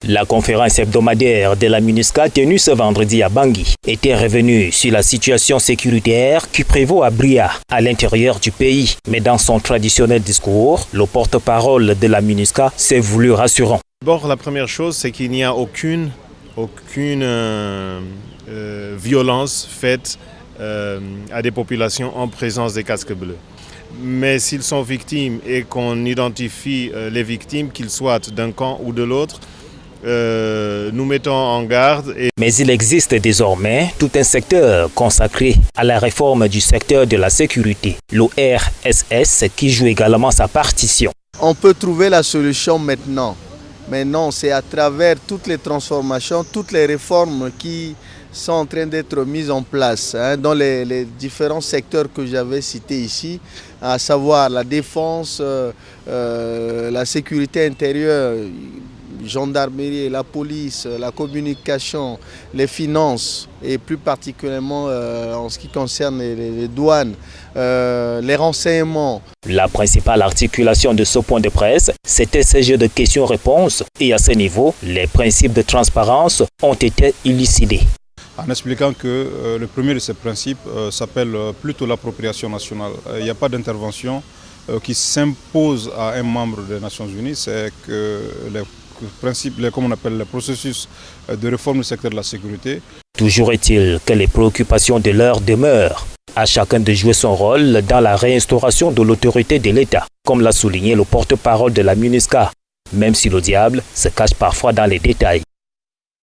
La conférence hebdomadaire de la MINUSCA tenue ce vendredi à Bangui était revenue sur la situation sécuritaire qui prévaut à Bria, à l'intérieur du pays. Mais dans son traditionnel discours, le porte-parole de la MINUSCA s'est voulu rassurant. D'abord, la première chose, c'est qu'il n'y a aucune violence faite à des populations en présence des casques bleus. Mais s'ils sont victimes et qu'on identifie les victimes, qu'ils soient d'un camp ou de l'autre, nous mettons en garde. Mais il existe désormais tout un secteur consacré à la réforme du secteur de la sécurité, l'ORSS, qui joue également sa partition. On peut trouver la solution maintenant. Mais non, c'est à travers toutes les transformations, toutes les réformes qui sont en train d'être mises en place dans les différents secteurs que j'avais cités ici, à savoir la défense, la sécurité intérieure, gendarmerie, la police, la communication, les finances et plus particulièrement en ce qui concerne les douanes, les renseignements. La principale articulation de ce point de presse, c'était ce jeu de questions-réponses et à ce niveau, les principes de transparence ont été élucidés. En expliquant que le premier de ces principes s'appelle plutôt l'appropriation nationale. Il n'y a pas d'intervention qui s'impose à un membre des Nations Unies, c'est que comme on appelle le processus de réforme du secteur de la sécurité. Toujours est-il que les préoccupations de l'heure demeurent. À chacun de jouer son rôle dans la réinstauration de l'autorité de l'État, comme l'a souligné le porte-parole de la MINUSCA, même si le diable se cache parfois dans les détails.